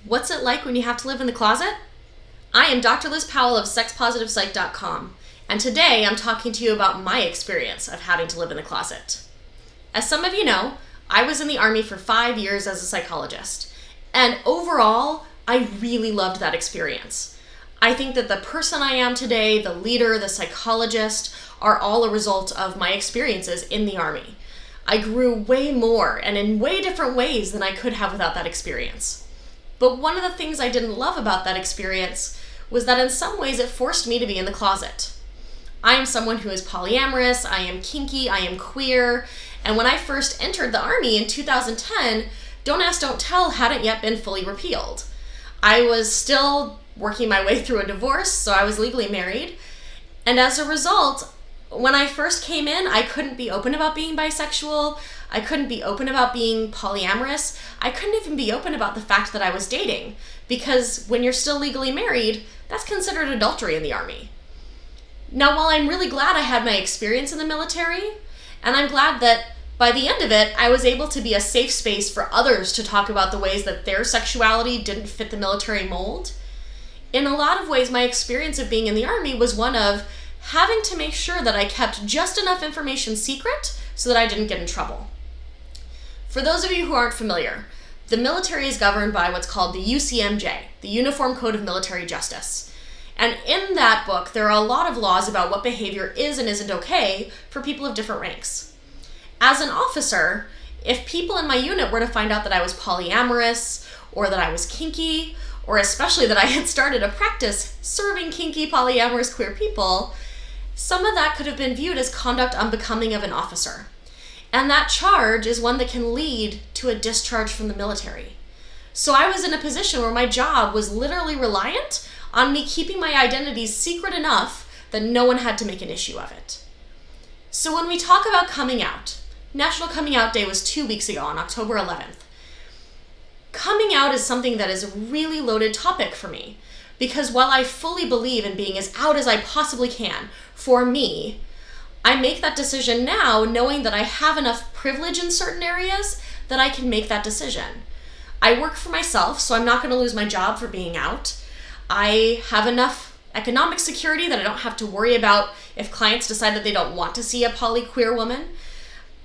What's it like when you have to live in the closet? I am Dr. Liz Powell of sexpositivepsych.com, and today I'm talking to you about my experience of having to live in the closet. As some of you know, I was in the Army for 5 years as a psychologist, and overall, I really loved that experience. I think that the person I am today, the leader, the psychologist, are all a result of my experiences in the Army. I grew way more and in way different ways than I could have without that experience. But one of the things I didn't love about that experience was that in some ways it forced me to be in the closet. I am someone who is polyamorous, I am kinky, I am queer, and when I first entered the Army in 2010, Don't Ask, Don't Tell hadn't yet been fully repealed. I was still working my way through a divorce, so I was legally married, and as a result, when I first came in, I couldn't be open about being bisexual, I couldn't be open about being polyamorous, I couldn't even be open about the fact that I was dating, because when you're still legally married, that's considered adultery in the Army. Now, while I'm really glad I had my experience in the military, and I'm glad that by the end of it, I was able to be a safe space for others to talk about the ways that their sexuality didn't fit the military mold, in a lot of ways, my experience of being in the Army was one of having to make sure that I kept just enough information secret so that I didn't get in trouble. For those of you who aren't familiar, the military is governed by what's called the UCMJ, the Uniform Code of Military Justice. And in that book, there are a lot of laws about what behavior is and isn't okay for people of different ranks. As an officer, if people in my unit were to find out that I was polyamorous, or that I was kinky, or especially that I had started a practice serving kinky, polyamorous, queer people, some of that could have been viewed as conduct unbecoming of an officer. And that charge is one that can lead to a discharge from the military. So I was in a position where my job was literally reliant on me keeping my identities secret enough that no one had to make an issue of it. So when we talk about coming out, National Coming Out Day was 2 weeks ago on October 11th. Coming out is something that is a really loaded topic for me, because while I fully believe in being as out as I possibly can for me, I make that decision now knowing that I have enough privilege in certain areas that I can make that decision. I work for myself, so I'm not going to lose my job for being out. I have enough economic security that I don't have to worry about if clients decide that they don't want to see a polyqueer woman.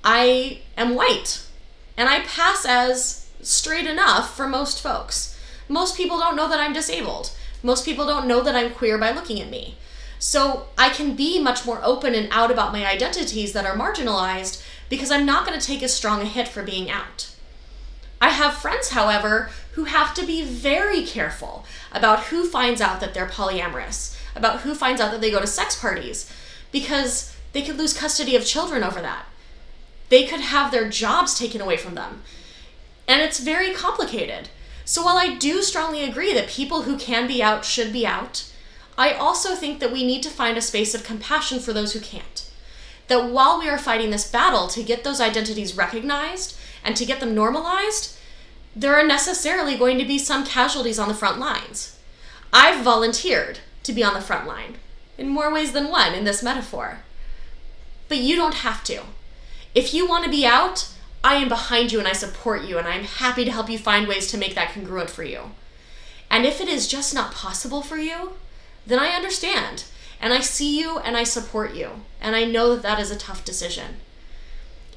I am white, and I pass as straight enough for most folks. Most people don't know that I'm disabled. Most people don't know that I'm queer by looking at me. So I can be much more open and out about my identities that are marginalized because I'm not going to take as strong a hit for being out. I have friends, however, who have to be very careful about who finds out that they're polyamorous, about who finds out that they go to sex parties, because they could lose custody of children over that. They could have their jobs taken away from them. And it's very complicated. So while I do strongly agree that people who can be out should be out, I also think that we need to find a space of compassion for those who can't. That while we are fighting this battle to get those identities recognized and to get them normalized, there are necessarily going to be some casualties on the front lines. I've volunteered to be on the front line, in more ways than one in this metaphor. But you don't have to. If you want to be out, I am behind you and I support you, and I'm happy to help you find ways to make that congruent for you. And if it is just not possible for you, then I understand, and I see you and I support you, and I know that that is a tough decision.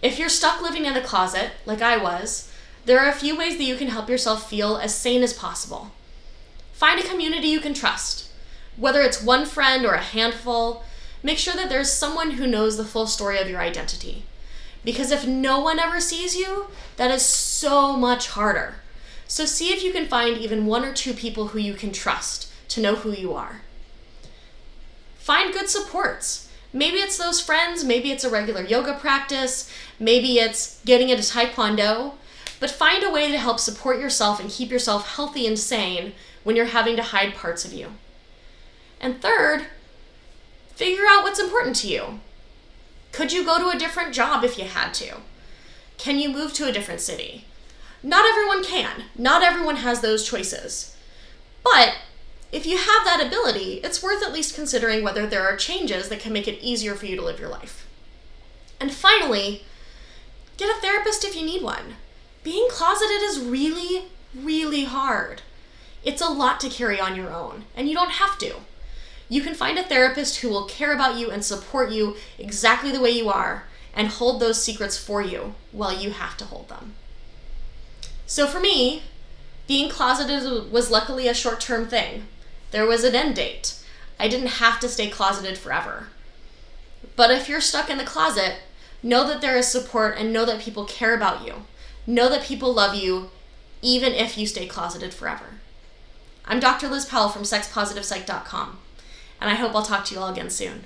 If you're stuck living in a closet, like I was, there are a few ways that you can help yourself feel as sane as possible. Find a community you can trust. Whether it's one friend or a handful, make sure that there's someone who knows the full story of your identity. Because if no one ever sees you, that is so much harder. So see if you can find even 1 or 2 people who you can trust to know who you are. Find good supports. Maybe it's those friends, maybe it's a regular yoga practice, maybe it's getting into Taekwondo, but find a way to help support yourself and keep yourself healthy and sane when you're having to hide parts of you. And third, figure out what's important to you. Could you go to a different job if you had to? Can you move to a different city? Not everyone can. Not everyone has those choices. But if you have that ability, it's worth at least considering whether there are changes that can make it easier for you to live your life. And finally, get a therapist if you need one. Being closeted is really, really hard. It's a lot to carry on your own, and you don't have to. You can find a therapist who will care about you and support you exactly the way you are and hold those secrets for you while you have to hold them. So for me, being closeted was luckily a short-term thing. There was an end date. I didn't have to stay closeted forever. But if you're stuck in the closet, know that there is support and know that people care about you. Know that people love you even if you stay closeted forever. I'm Dr. Liz Powell from sexpositivepsych.com, and I hope I'll talk to you all again soon.